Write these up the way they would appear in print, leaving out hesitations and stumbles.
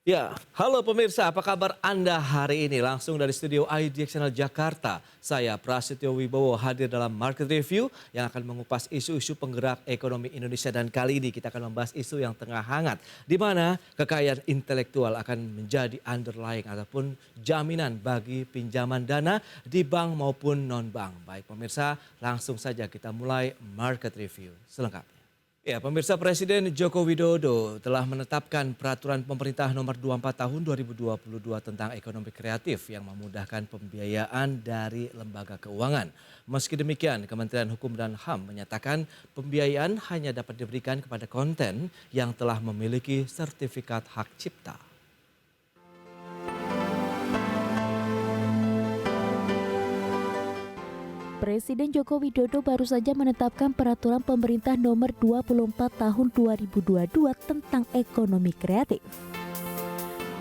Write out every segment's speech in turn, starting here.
Ya, halo pemirsa, apa kabar Anda hari ini? Langsung dari studio IDX Channel Jakarta, saya Prasetyo Wibowo hadir dalam Market Review yang akan mengupas isu-isu penggerak ekonomi Indonesia. Dan kali ini kita akan membahas isu yang tengah hangat, di mana kekayaan intelektual akan menjadi underlying ataupun jaminan bagi pinjaman dana di bank maupun non-bank. Baik pemirsa, langsung saja kita mulai Market Review selengkapnya. Ya, pemirsa, Presiden Joko Widodo telah menetapkan peraturan pemerintah nomor 24 tahun 2022 tentang ekonomi kreatif yang memudahkan pembiayaan dari lembaga keuangan. Meski demikian, Kementerian Hukum dan HAM menyatakan pembiayaan hanya dapat diberikan kepada konten yang telah memiliki sertifikat hak cipta. Presiden Joko Widodo baru saja menetapkan peraturan pemerintah nomor 24 tahun 2022 tentang ekonomi kreatif.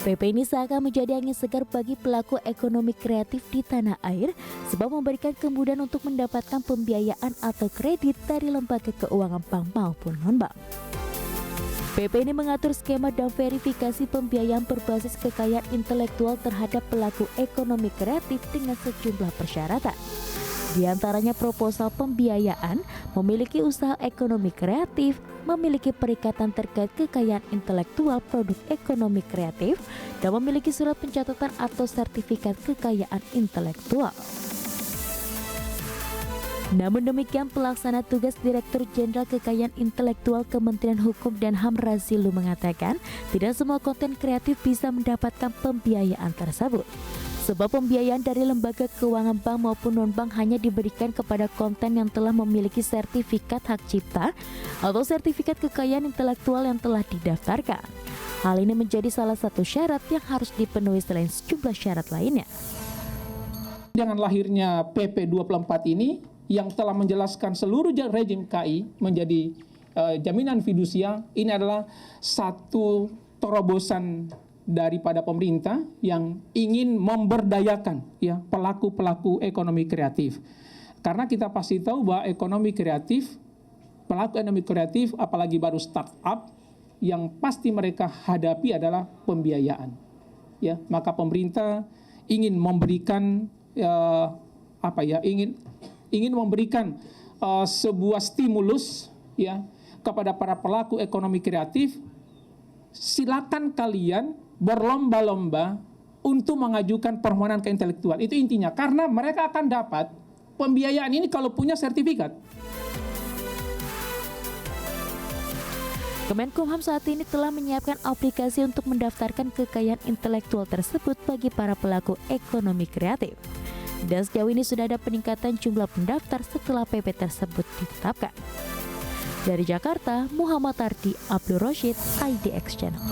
PP ini seakan menjadi angin segar bagi pelaku ekonomi kreatif di tanah air sebab memberikan kemudahan untuk mendapatkan pembiayaan atau kredit dari lembaga keuangan bank maupun non-bank. PP ini mengatur skema dan verifikasi pembiayaan berbasis kekayaan intelektual terhadap pelaku ekonomi kreatif dengan sejumlah persyaratan. Di antaranya proposal pembiayaan, memiliki usaha ekonomi kreatif, memiliki perikatan terkait kekayaan intelektual produk ekonomi kreatif, dan memiliki surat pencatatan atau sertifikat kekayaan intelektual. Namun demikian, pelaksana tugas Direktur Jenderal Kekayaan Intelektual Kementerian Hukum dan HAM Razilu mengatakan, tidak semua konten kreatif bisa mendapatkan pembiayaan tersebut. Sebab pembiayaan dari lembaga keuangan bank maupun non-bank hanya diberikan kepada konten yang telah memiliki sertifikat hak cipta atau sertifikat kekayaan intelektual yang telah didaftarkan. Hal ini menjadi salah satu syarat yang harus dipenuhi selain sejumlah syarat lainnya. Dengan lahirnya PP 24 ini yang telah menjelaskan seluruh rejim KI menjadi jaminan fidusia, ini adalah satu terobosan daripada pemerintah yang ingin memberdayakan ya pelaku-pelaku ekonomi kreatif. Karena kita pasti tahu bahwa pelaku ekonomi kreatif apalagi baru startup yang pasti mereka hadapi adalah pembiayaan. Ya, maka pemerintah ingin memberikan ingin memberikan sebuah stimulus ya kepada para pelaku ekonomi kreatif. Silakan kalian berlomba-lomba untuk mengajukan permohonan ke intelektual. Itu intinya, karena mereka akan dapat pembiayaan ini kalau punya sertifikat. Kemenkumham saat ini telah menyiapkan aplikasi untuk mendaftarkan kekayaan intelektual tersebut bagi para pelaku ekonomi kreatif. Dan sejauh ini sudah ada peningkatan jumlah pendaftar setelah PP tersebut ditetapkan. Dari Jakarta, Muhammad Ardi, Abdul Rashid, IDX Channel.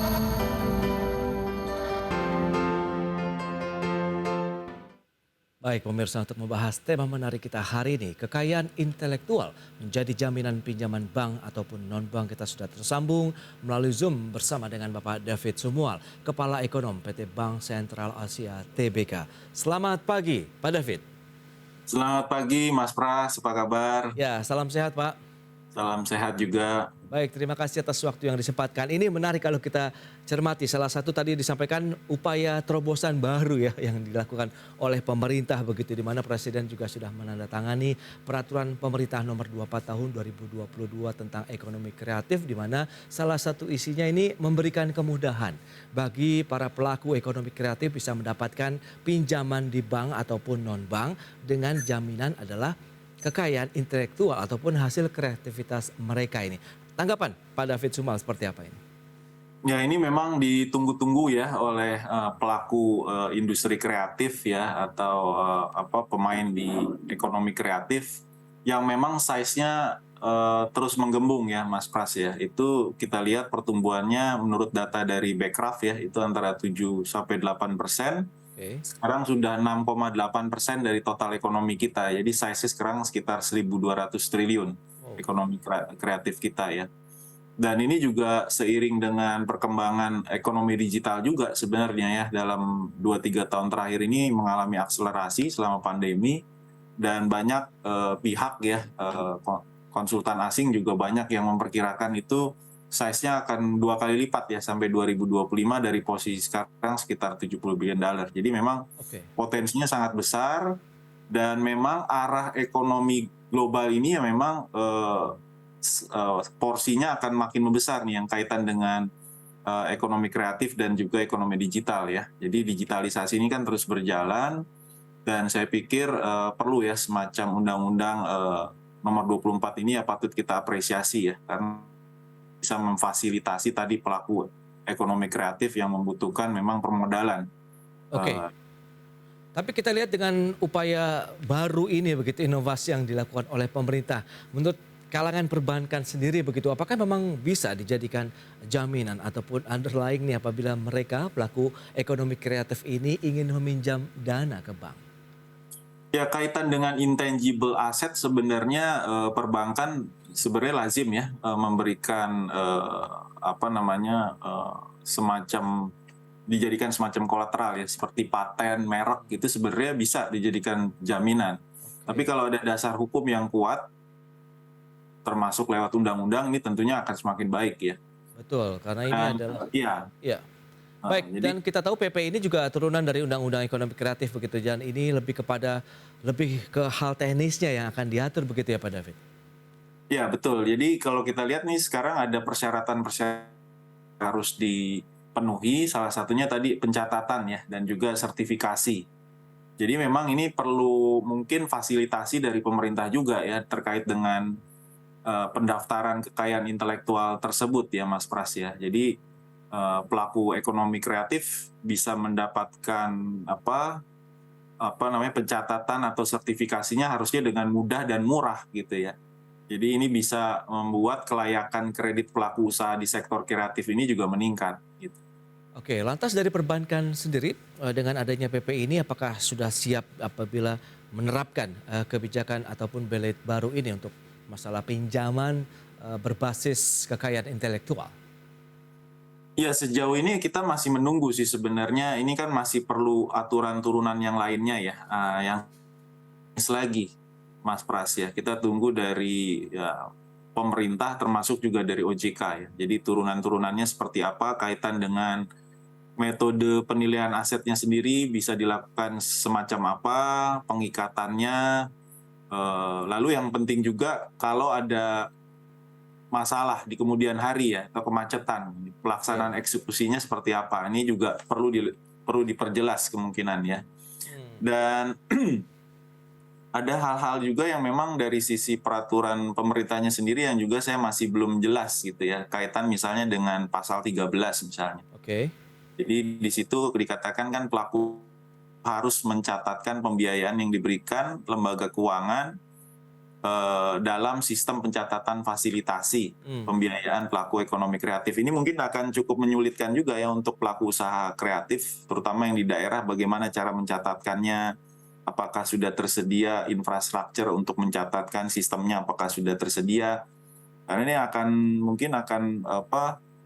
Baik pemirsa, untuk membahas tema menarik kita hari ini, kekayaan intelektual menjadi jaminan pinjaman bank ataupun non-bank, kita sudah tersambung melalui Zoom bersama dengan Bapak David Sumual, Kepala Ekonom PT Bank Sentral Asia Tbk. Selamat pagi Pak David. Selamat pagi Mas Pras, apa kabar? Ya, salam sehat Pak. Salam sehat juga. Baik, terima kasih atas waktu yang disempatkan. Ini menarik kalau kita cermati. Salah satu tadi disampaikan upaya terobosan baru ya yang dilakukan oleh pemerintah begitu, di mana Presiden juga sudah menandatangani peraturan pemerintah nomor 24 tahun 2022 tentang ekonomi kreatif, di mana salah satu isinya ini memberikan kemudahan bagi para pelaku ekonomi kreatif bisa mendapatkan pinjaman di bank ataupun non-bank dengan jaminan adalah kekayaan intelektual ataupun hasil kreativitas mereka ini. Tanggapan Pak David Sumual seperti apa ini? Ya, ini memang ditunggu-tunggu ya oleh pelaku industri kreatif ya atau pemain di ekonomi kreatif yang memang size-nya terus menggembung ya Mas Pras ya. Itu kita lihat pertumbuhannya menurut data dari Backcraft ya, itu antara 7-8%. Sekarang sudah 6,8% dari total ekonomi kita. Jadi size sekarang sekitar 1.200 triliun ekonomi kreatif kita ya. Dan ini juga seiring dengan perkembangan ekonomi digital juga sebenarnya ya, dalam 2-3 tahun terakhir ini mengalami akselerasi selama pandemi, dan banyak pihak ya konsultan asing juga banyak yang memperkirakan itu size-nya akan 2 kali lipat ya sampai 2025 dari posisi sekarang sekitar $70 billion. Jadi memang Oke. potensinya sangat besar dan memang arah ekonomi global ini ya memang porsinya akan makin membesar nih yang kaitan dengan ekonomi kreatif dan juga ekonomi digital ya. Jadi digitalisasi ini kan terus berjalan dan saya pikir perlu ya semacam undang-undang nomor 24 ini ya patut kita apresiasi ya karena bisa memfasilitasi tadi pelaku ekonomi kreatif yang membutuhkan memang permodalan. Oke. Tapi kita lihat dengan upaya baru ini begitu inovasi yang dilakukan oleh pemerintah. Menurut kalangan perbankan sendiri begitu, apakah memang bisa dijadikan jaminan ataupun underlying nih apabila mereka pelaku ekonomi kreatif ini ingin meminjam dana ke bank? Ya kaitan dengan intangible asset sebenarnya perbankan sebenarnya lazim ya memberikan semacam dijadikan semacam kolateral ya seperti paten, merek itu sebenarnya bisa dijadikan jaminan. Tapi kalau ada dasar hukum yang kuat termasuk lewat undang-undang ini tentunya akan semakin baik ya. Betul, karena ini adalah Iya. Baik, Jadi dan kita tahu PP ini juga turunan dari Undang-Undang Ekonomi Kreatif begitu, dan ini lebih ke hal teknisnya yang akan diatur begitu ya Pak David? ya betul. Jadi kalau kita lihat nih sekarang ada persyaratan-persyaratan harus dipenuhi. Salah satunya tadi pencatatan ya dan juga sertifikasi. Jadi memang ini perlu mungkin fasilitasi dari pemerintah juga ya terkait dengan pendaftaran kekayaan intelektual tersebut ya Mas Pras ya. Jadi pelaku ekonomi kreatif bisa mendapatkan pencatatan atau sertifikasinya harusnya dengan mudah dan murah gitu ya. Jadi ini bisa membuat kelayakan kredit pelaku usaha di sektor kreatif ini juga meningkat gitu. Oke, lantas dari perbankan sendiri dengan adanya PP ini apakah sudah siap apabila menerapkan kebijakan ataupun belit baru ini untuk masalah pinjaman berbasis kekayaan intelektual? Ya sejauh ini kita masih menunggu sih sebenarnya ini kan masih perlu aturan turunan yang lainnya ya yang lagi Mas Pras ya kita tunggu dari pemerintah termasuk juga dari OJK ya. Jadi turunan-turunannya seperti apa kaitan dengan metode penilaian asetnya sendiri bisa dilakukan semacam apa pengikatannya. Lalu yang penting juga kalau ada masalah di kemudian hari ya atau kemacetan pelaksanaan eksekusinya seperti apa ini juga perlu diperjelas kemungkinan ya dan ada hal-hal juga yang memang dari sisi peraturan pemerintahnya sendiri yang juga saya masih belum jelas gitu ya kaitan misalnya dengan pasal 13 misalnya. Oke. Jadi di situ dikatakan kan pelaku harus mencatatkan pembiayaan yang diberikan lembaga keuangan dalam sistem pencatatan fasilitasi pembiayaan pelaku ekonomi kreatif. Ini mungkin akan cukup menyulitkan juga ya untuk pelaku usaha kreatif, terutama yang di daerah bagaimana cara mencatatkannya, apakah sudah tersedia infrastruktur untuk mencatatkan sistemnya, apakah sudah tersedia. Karena ini mungkin akan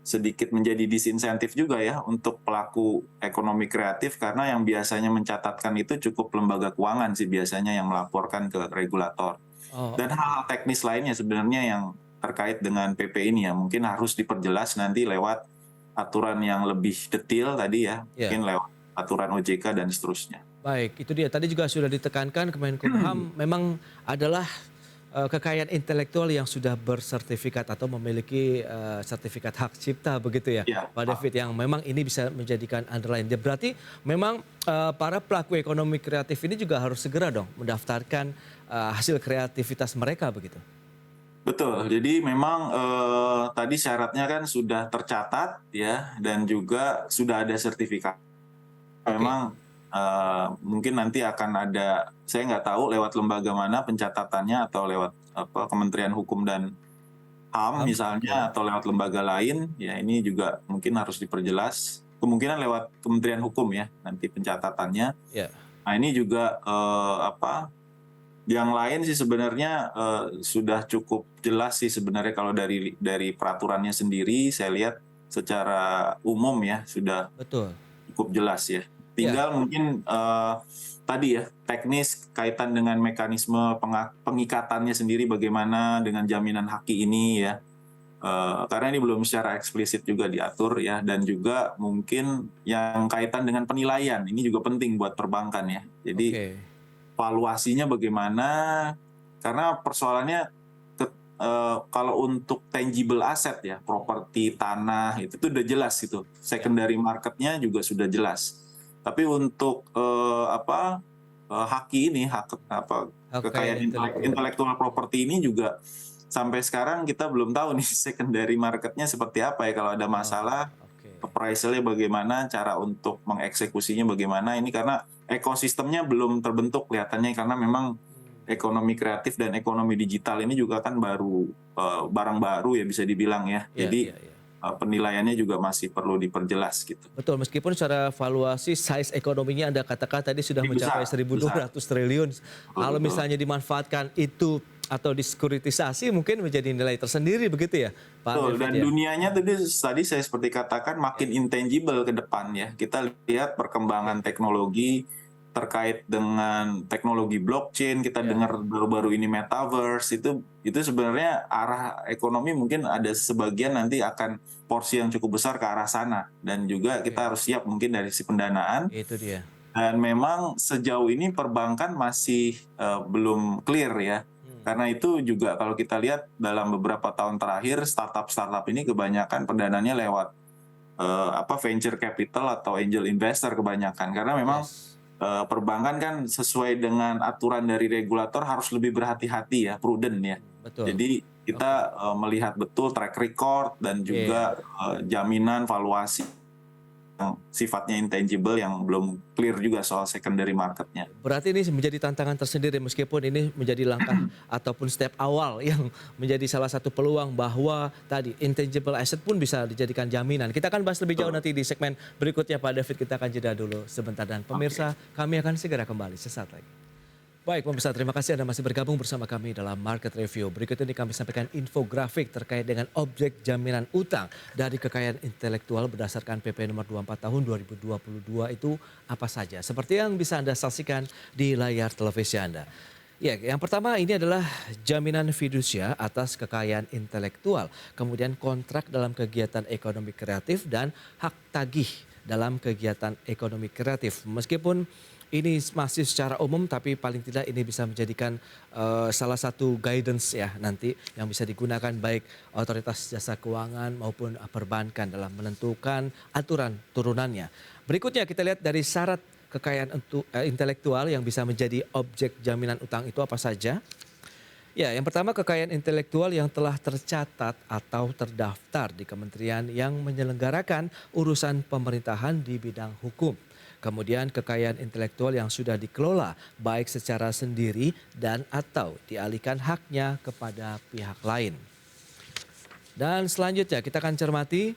sedikit menjadi disinsentif juga ya untuk pelaku ekonomi kreatif karena yang biasanya mencatatkan itu cukup lembaga keuangan sih biasanya yang melaporkan ke regulator. Dan hal teknis lainnya sebenarnya yang terkait dengan PP ini ya mungkin harus diperjelas nanti lewat aturan yang lebih detail tadi ya, mungkin lewat aturan OJK dan seterusnya. Baik, itu dia. Tadi juga sudah ditekankan Kemenkumham memang adalah kekayaan intelektual yang sudah bersertifikat atau memiliki sertifikat hak cipta begitu ya, Pak David, yang memang ini bisa menjadikan underline. Berarti memang para pelaku ekonomi kreatif ini juga harus segera dong mendaftarkan hasil kreativitas mereka begitu. Betul, jadi memang tadi syaratnya kan sudah tercatat ya dan juga sudah ada sertifikat. Memang mungkin nanti akan ada, saya nggak tahu lewat lembaga mana pencatatannya atau lewat Kementerian Hukum dan HAM misalnya atau lewat lembaga lain, ya ini juga mungkin harus diperjelas. Kemungkinan lewat Kementerian Hukum ya nanti pencatatannya. Nah ini juga yang lain sih sebenarnya sudah cukup jelas sih sebenarnya kalau dari peraturannya sendiri saya lihat secara umum ya sudah cukup jelas ya. Tinggal mungkin tadi ya teknis kaitan dengan mekanisme pengikatannya sendiri bagaimana dengan jaminan haki ini ya Karena ini belum secara eksplisit juga diatur ya, dan juga mungkin yang kaitan dengan penilaian ini juga penting buat perbankan ya. Jadi Oke. valuasinya bagaimana, karena persoalannya kalau untuk tangible asset ya, properti, tanah, itu tuh udah jelas itu. Secondary marketnya juga sudah jelas. Tapi untuk Kekayaan kekayaan intelektual. intelektual properti ini juga sampai sekarang kita belum tahu nih secondary marketnya seperti apa ya. Kalau ada masalah, Oke. appraisal-nya bagaimana, cara untuk mengeksekusinya bagaimana, ini karena ekosistemnya belum terbentuk kelihatannya, karena memang ekonomi kreatif dan ekonomi digital ini juga kan baru barang baru ya bisa dibilang ya. Iya, Jadi iya, iya. penilaiannya juga masih perlu diperjelas gitu. Betul, meskipun secara valuasi size ekonominya Anda katakan tadi sudah Ini mencapai besar, 1.200 triliun. Kalau betul. misalnya dimanfaatkan itu atau disekuritisasi mungkin menjadi nilai tersendiri begitu ya, Pak Betul, David dan ya? dunianya tadi saya seperti katakan makin intangible ke depan ya. Kita lihat perkembangan teknologi terkait dengan teknologi blockchain, kita Ya. dengar baru-baru ini metaverse, itu sebenarnya arah ekonomi mungkin ada sebagian nanti akan porsi yang cukup besar ke arah sana, dan juga kita harus siap mungkin dari sisi pendanaan. Itu dia. Dan memang sejauh ini perbankan masih belum clear ya. Karena itu juga kalau kita lihat dalam beberapa tahun terakhir startup ini kebanyakan pendananya lewat venture capital atau angel investor kebanyakan. Karena memang Yes. perbankan kan sesuai dengan aturan dari regulator harus lebih berhati-hati ya, prudent ya. Betul. Jadi kita melihat betul track record dan juga jaminan valuasi yang sifatnya intangible yang belum clear juga soal secondary marketnya. Berarti ini menjadi tantangan tersendiri meskipun ini menjadi langkah ataupun step awal yang menjadi salah satu peluang bahwa tadi intangible asset pun bisa dijadikan jaminan. Kita akan bahas lebih jauh nanti di segmen berikutnya Pak David. Kita akan jeda dulu sebentar dan pemirsa kami akan segera kembali sesaat lagi. Baik pemirsa, terima kasih Anda masih bergabung bersama kami dalam Market Review. Berikut ini kami sampaikan infografik terkait dengan objek jaminan utang dari kekayaan intelektual berdasarkan PP nomor 24 tahun 2022 itu apa saja. Seperti yang bisa Anda saksikan di layar televisi Anda. Ya, yang pertama ini adalah jaminan fidusia atas kekayaan intelektual, kemudian kontrak dalam kegiatan ekonomi kreatif dan hak tagih dalam kegiatan ekonomi kreatif. Meskipun ini masih secara umum tapi paling tidak ini bisa menjadikan salah satu guidance ya nanti yang bisa digunakan baik otoritas jasa keuangan maupun perbankan dalam menentukan aturan turunannya. Berikutnya kita lihat dari syarat kekayaan intelektual yang bisa menjadi objek jaminan utang itu apa saja. Ya, yang pertama kekayaan intelektual yang telah tercatat atau terdaftar di kementerian yang menyelenggarakan urusan pemerintahan di bidang hukum. Kemudian kekayaan intelektual yang sudah dikelola baik secara sendiri dan atau dialihkan haknya kepada pihak lain. Dan selanjutnya kita akan cermati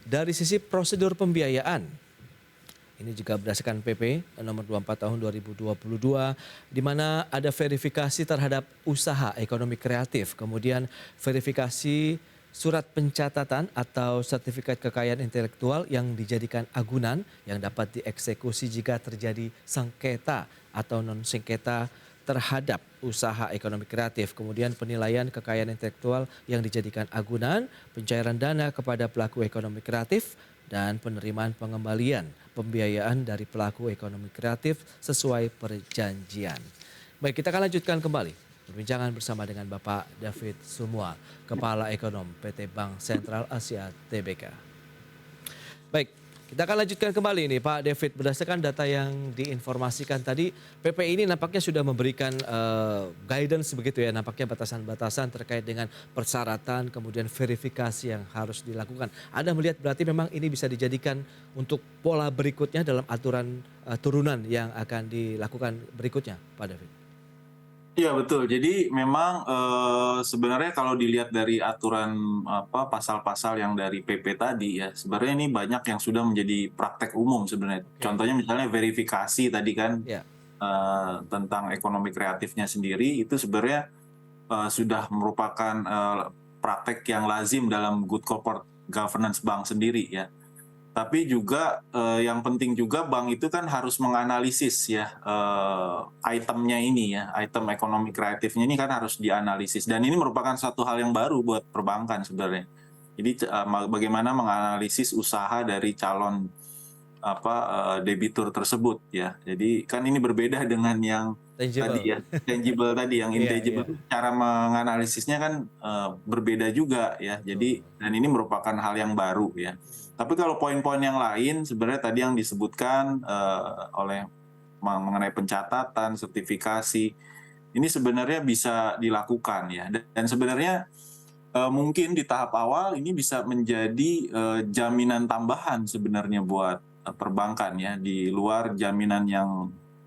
dari sisi prosedur pembiayaan. Ini juga berdasarkan PP nomor 24 tahun 2022 di mana ada verifikasi terhadap usaha ekonomi kreatif, kemudian verifikasi surat pencatatan atau sertifikat kekayaan intelektual yang dijadikan agunan yang dapat dieksekusi jika terjadi sengketa atau non sengketa terhadap usaha ekonomi kreatif. Kemudian penilaian kekayaan intelektual yang dijadikan agunan, pencairan dana kepada pelaku ekonomi kreatif, dan penerimaan pengembalian pembiayaan dari pelaku ekonomi kreatif sesuai perjanjian. Baik, kita akan lanjutkan kembali perbincangan bersama dengan Bapak David Sumual, Kepala Ekonom PT Bank Sentral Asia Tbk. Baik, kita akan lanjutkan kembali nih Pak David. Berdasarkan data yang diinformasikan tadi, PP ini nampaknya sudah memberikan guidance begitu ya, nampaknya batasan-batasan terkait dengan persyaratan, kemudian verifikasi yang harus dilakukan. Anda melihat berarti memang ini bisa dijadikan untuk pola berikutnya dalam aturan turunan yang akan dilakukan berikutnya Pak David. Iya betul. Jadi memang sebenarnya kalau dilihat dari aturan pasal-pasal yang dari PP tadi ya, sebenarnya ini banyak yang sudah menjadi praktek umum sebenarnya. Contohnya misalnya verifikasi tadi kan Ya. Tentang ekonomi kreatifnya sendiri itu sebenarnya sudah merupakan praktek yang lazim dalam good corporate governance bank sendiri ya. Tapi juga yang penting juga bank itu kan harus menganalisis ya itemnya ini ya, item ekonomi kreatifnya ini kan harus dianalisis, dan ini merupakan satu hal yang baru buat perbankan sebenarnya. Jadi bagaimana menganalisis usaha dari calon debitur tersebut ya. Jadi kan ini berbeda dengan yang Tangible. tadi ya, tangible tadi, yang Iya, intangible iya. cara menganalisisnya kan berbeda juga ya. Jadi dan ini merupakan hal yang baru ya. Tapi kalau poin-poin yang lain sebenarnya tadi yang disebutkan oleh mengenai pencatatan, sertifikasi, ini sebenarnya bisa dilakukan ya. Dan sebenarnya mungkin di tahap awal ini bisa menjadi jaminan tambahan sebenarnya buat perbankan ya, di luar jaminan yang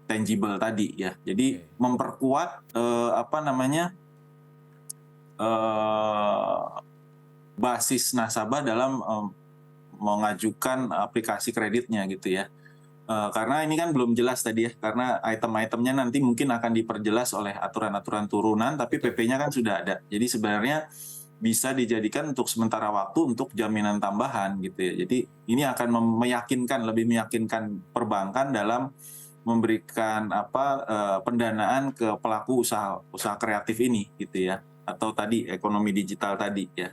tangible tadi ya. Jadi Oke. memperkuat basis nasabah dalam mengajukan aplikasi kreditnya gitu ya. Karena ini kan belum jelas tadi ya, karena item-itemnya nanti mungkin akan diperjelas oleh aturan-aturan turunan, tapi Betul. PP-nya kan sudah ada. Jadi sebenarnya bisa dijadikan untuk sementara waktu untuk jaminan tambahan gitu ya. Jadi ini akan lebih meyakinkan perbankan dalam memberikan pendanaan ke pelaku usaha kreatif ini gitu ya, atau tadi ekonomi digital tadi ya.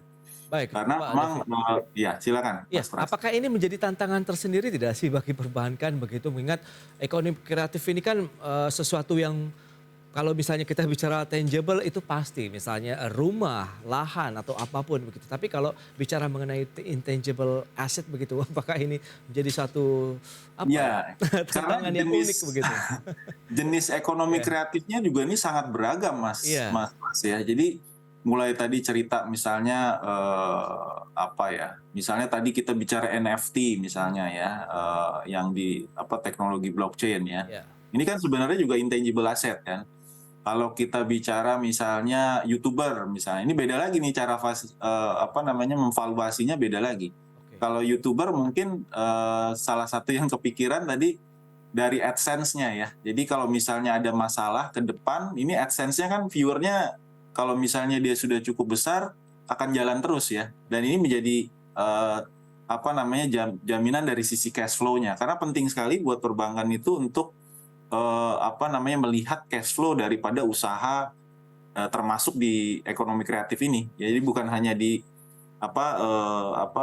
Baik, Karena Pak memang David. ya silakan Ya, Mas Pras. apakah ini menjadi tantangan tersendiri tidak sih bagi perbankan begitu? Mengingat ekonomi kreatif ini kan sesuatu yang kalau misalnya kita bicara tangible itu pasti, misalnya rumah, lahan atau apapun begitu. Tapi kalau bicara mengenai intangible asset begitu, apakah ini menjadi satu apa ya Ya, karena tantangan yang unik begitu? jenis ekonomi Ya, kreatifnya juga ini sangat beragam Mas iya, Mas Mas ya. Jadi mulai tadi cerita misalnya misalnya tadi kita bicara NFT misalnya ya, yang di teknologi blockchain ya. iya, Ini kan sebenarnya juga intangible asset kan. Kalau kita bicara misalnya YouTuber misalnya, ini beda lagi nih cara memvaluasinya beda lagi. oke, Kalau YouTuber mungkin salah satu yang kepikiran tadi dari AdSense-nya ya. Jadi kalau misalnya ada masalah ke depan, ini AdSense-nya kan viewernya kalau misalnya dia sudah cukup besar akan jalan terus ya. Dan ini menjadi jaminan dari sisi cash flow-nya. Karena penting sekali buat perbankan itu untuk melihat cash flow daripada usaha termasuk di ekonomi kreatif ini. Jadi bukan hanya di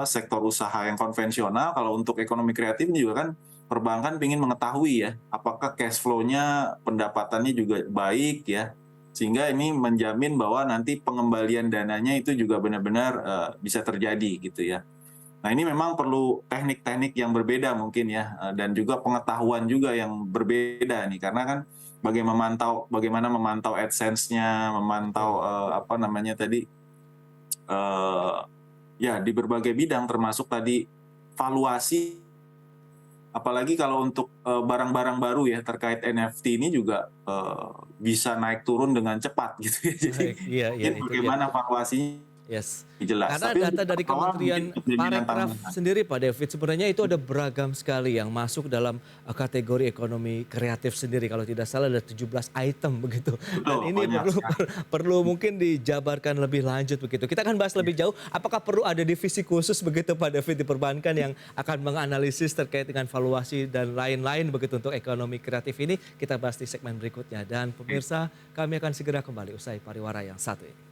sektor usaha yang konvensional. Kalau untuk ekonomi kreatif ini juga kan perbankan ingin mengetahui ya, apakah cash flow-nya, pendapatannya juga baik ya, sehingga ini menjamin bahwa nanti pengembalian dananya itu juga benar-benar bisa terjadi gitu ya. Nah ini memang perlu teknik-teknik yang berbeda mungkin ya, dan juga pengetahuan juga yang berbeda nih, karena kan bagaimana memantau AdSense-nya, memantau di berbagai bidang termasuk tadi valuasi, apalagi kalau untuk barang-barang baru ya terkait NFT ini juga bisa naik turun dengan cepat gitu ya. Jadi baik, iya, iya mungkin itu dia. bagaimana valuasinya Yes. jelas. Karena Tapi untuk data dari awal Kementerian mungkin jaminan Parekraf tambahan. sendiri Pak David, sebenarnya itu ada beragam sekali yang masuk dalam kategori ekonomi kreatif sendiri. Kalau tidak salah ada 17 item begitu. Dan Betul, ini banyak sekali. perlu mungkin dijabarkan lebih lanjut begitu. Kita akan bahas lebih jauh, apakah perlu ada divisi khusus begitu Pak David di perbankan yang akan menganalisis terkait dengan valuasi dan lain-lain begitu untuk ekonomi kreatif ini. Kita bahas di segmen berikutnya. Dan pemirsa, kami akan segera kembali usai pariwara yang satu ini.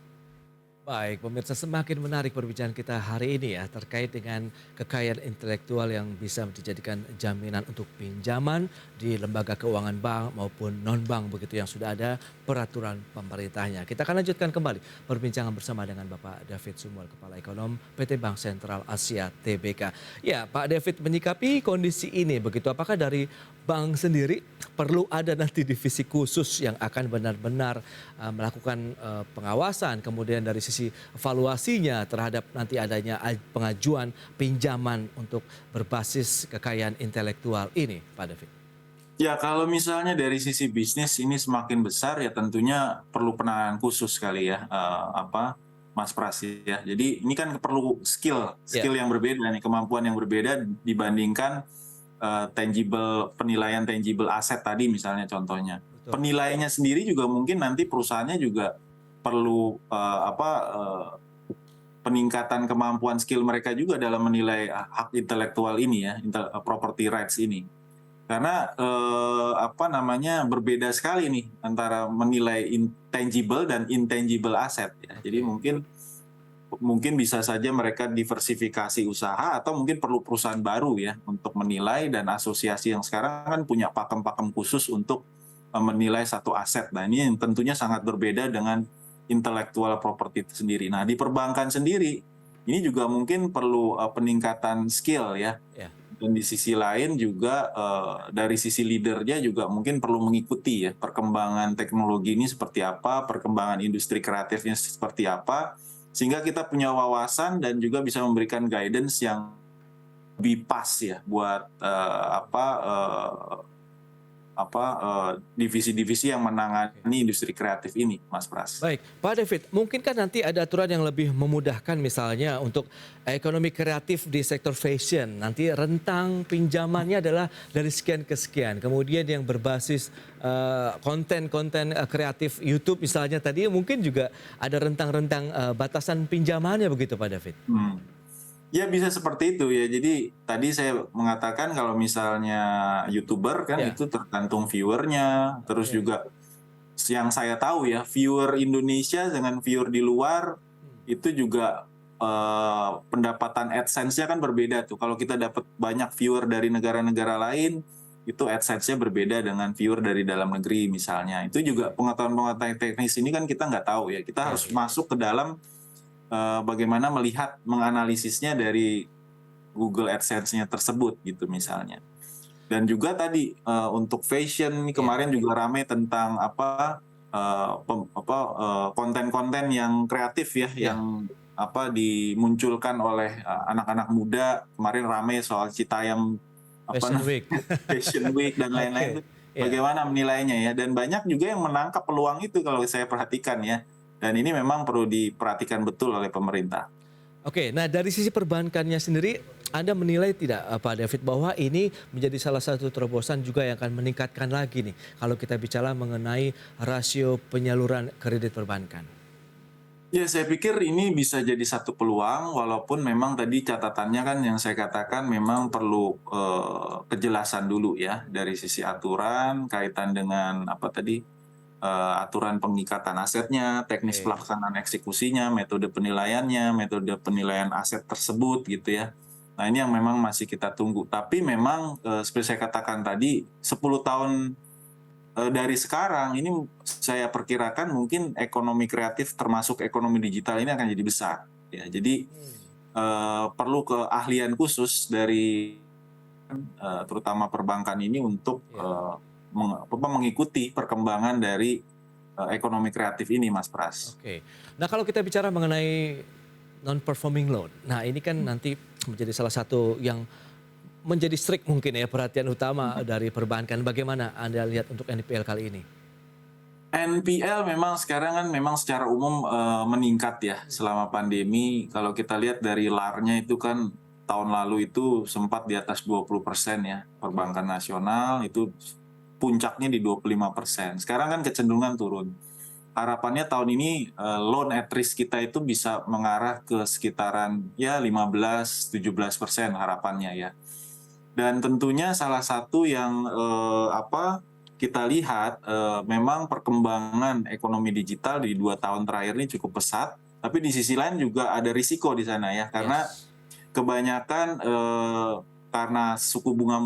Baik, pemirsa, semakin menarik perbincangan kita hari ini ya terkait dengan kekayaan intelektual yang bisa dijadikan jaminan untuk pinjaman di lembaga keuangan bank maupun non-bank begitu yang sudah ada peraturan pemerintahnya. Kita akan lanjutkan kembali perbincangan bersama dengan Bapak David Sumual, Kepala Ekonom PT Bank Sentral Asia TBK. Ya, Pak David, menyikapi kondisi ini begitu, apakah dari bank sendiri perlu ada nanti divisi khusus yang akan benar-benar melakukan pengawasan, kemudian dari sisi valuasinya terhadap nanti adanya pengajuan pinjaman untuk berbasis kekayaan intelektual ini, Pak David? Ya, kalau misalnya dari sisi bisnis ini semakin besar ya tentunya perlu penanganan khusus kali ya, Mas Pras ya. Jadi ini kan perlu skill Ya, yang berbeda nih, kemampuan yang berbeda dibandingkan penilaian tangible aset tadi misalnya contohnya. betul. Penilaiannya sendiri juga mungkin nanti perusahaannya juga perlu peningkatan kemampuan skill mereka juga dalam menilai hak intelektual ini ya, property rights ini. Karena berbeda sekali nih antara menilai intangible dan intangible asset ya. Jadi mungkin bisa saja mereka diversifikasi usaha atau mungkin perlu perusahaan baru ya untuk menilai, dan asosiasi yang sekarang kan punya pakem-pakem khusus untuk menilai satu aset. Nah ini yang tentunya sangat berbeda dengan intellectual property itu sendiri. Nah di perbankan sendiri ini juga mungkin perlu peningkatan skill ya. Dan di sisi lain juga dari sisi leadernya juga mungkin perlu mengikuti ya perkembangan teknologi ini seperti apa, perkembangan industri kreatifnya seperti apa, sehingga kita punya wawasan dan juga bisa memberikan guidance yang lebih pas ya buat divisi-divisi yang menangani industri kreatif ini, Mas Pras. Baik, Pak David, mungkin kan nanti ada aturan yang lebih memudahkan misalnya untuk ekonomi kreatif di sektor fashion. Nanti rentang pinjamannya adalah dari sekian ke sekian. Kemudian yang berbasis konten-konten kreatif YouTube misalnya tadi mungkin juga ada rentang-rentang batasan pinjamannya begitu Pak David? Ya bisa seperti itu ya. Jadi tadi saya mengatakan kalau misalnya YouTuber kan itu tergantung viewernya. Terus juga yang saya tahu ya, viewer Indonesia dengan viewer di luar itu juga pendapatan AdSense-nya kan berbeda tuh. Kalau kita dapat banyak viewer dari negara-negara lain, itu AdSense-nya berbeda dengan viewer dari dalam negeri misalnya. Itu juga pengetahuan-pengetahuan teknis ini kan kita nggak tahu ya. Kita harus masuk ke dalam bagaimana melihat menganalisisnya dari Google AdSense-nya tersebut gitu misalnya. Dan juga tadi untuk fashion ini kemarin juga ramai tentang konten-konten yang kreatif ya, yang dimunculkan oleh anak-anak muda. Kemarin ramai soal Citayam Fashion Week dan lain-lain. Bagaimana menilainya ya, dan banyak juga yang menangkap peluang itu kalau saya perhatikan ya. Dan ini memang perlu diperhatikan betul oleh pemerintah. Oke, nah dari sisi perbankannya sendiri, Anda menilai tidak Pak David bahwa ini menjadi salah satu terobosan juga yang akan meningkatkan lagi nih kalau kita bicara mengenai rasio penyaluran kredit perbankan? Ya, saya pikir ini bisa jadi satu peluang, walaupun memang tadi catatannya kan yang saya katakan memang perlu kejelasan dulu ya dari sisi aturan kaitan dengan aturan pengikatan asetnya, teknis pelaksanaan eksekusinya, metode penilaiannya, metode penilaian aset tersebut gitu ya. Nah ini yang memang masih kita tunggu. Tapi memang seperti saya katakan tadi, 10 tahun dari sekarang ini saya perkirakan mungkin ekonomi kreatif termasuk ekonomi digital ini akan jadi besar. Ya, jadi perlu keahlian khusus dari terutama perbankan ini untuk mengikuti perkembangan dari ekonomi kreatif ini, Mas Pras. Oke. Nah kalau kita bicara mengenai non-performing loan, nah ini kan nanti menjadi salah satu yang menjadi strict mungkin ya perhatian utama dari perbankan. Bagaimana Anda lihat untuk NPL kali ini? NPL memang sekarang kan memang secara umum meningkat ya selama pandemi. Kalau kita lihat dari LAR-nya itu kan tahun lalu itu sempat di atas 20% ya. Perbankan nasional itu puncaknya di 25%. Sekarang kan kecenderungan turun. Harapannya tahun ini loan at risk kita itu bisa mengarah ke sekitaran ya 15-17% harapannya ya. Dan tentunya salah satu yang kita lihat memang perkembangan ekonomi digital di 2 tahun terakhir ini cukup pesat. Tapi di sisi lain juga ada risiko di sana ya, karena kebanyakan karena suku bunga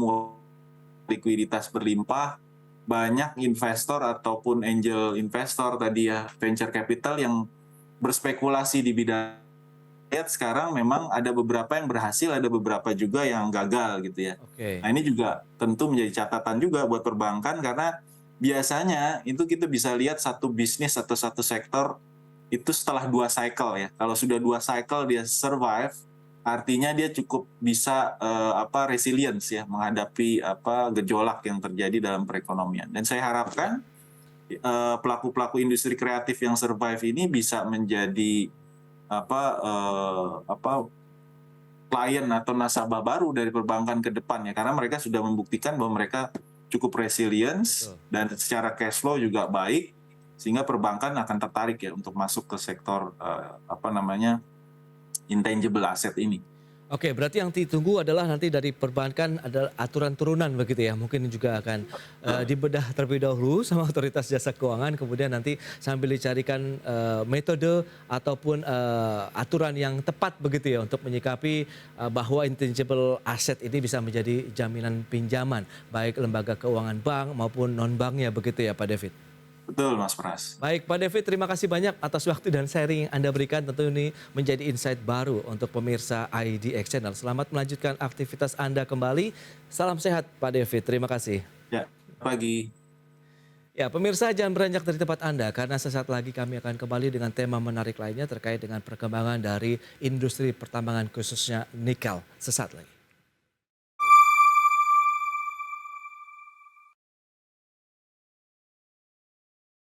likuiditas berlimpah, banyak investor ataupun angel investor tadi ya, venture capital yang berspekulasi di bidang sekarang memang ada beberapa yang berhasil, ada beberapa juga yang gagal gitu ya. Nah ini juga tentu menjadi catatan juga buat perbankan, karena biasanya itu kita bisa lihat satu bisnis atau satu sektor itu setelah 2 cycle ya. Kalau sudah 2 cycle dia survive, artinya dia cukup bisa resilience ya menghadapi gejolak yang terjadi dalam perekonomian. Dan saya harapkan pelaku-pelaku industri kreatif yang survive ini bisa menjadi klien atau nasabah baru dari perbankan ke depan ya, karena mereka sudah membuktikan bahwa mereka cukup resilience dan secara cash flow juga baik, sehingga perbankan akan tertarik ya untuk masuk ke sektor intangible asset ini. Oke, berarti yang ditunggu adalah nanti dari perbankan ada aturan turunan begitu ya. Mungkin juga akan dibedah terlebih dahulu sama otoritas jasa keuangan, kemudian nanti sambil dicarikan metode ataupun aturan yang tepat begitu ya untuk menyikapi bahwa intangible asset ini bisa menjadi jaminan pinjaman baik lembaga keuangan bank maupun non banknya begitu ya Pak David. Betul Mas Pras. Baik Pak David, terima kasih banyak atas waktu dan sharing yang Anda berikan. Tentu ini menjadi insight baru untuk pemirsa IDX Channel. Selamat melanjutkan aktivitas Anda kembali. Salam sehat Pak David, terima kasih. Ya, pagi. Ya, pemirsa jangan beranjak dari tempat Anda karena sesaat lagi kami akan kembali dengan tema menarik lainnya terkait dengan perkembangan dari industri pertambangan khususnya nikel. Sesaat lagi.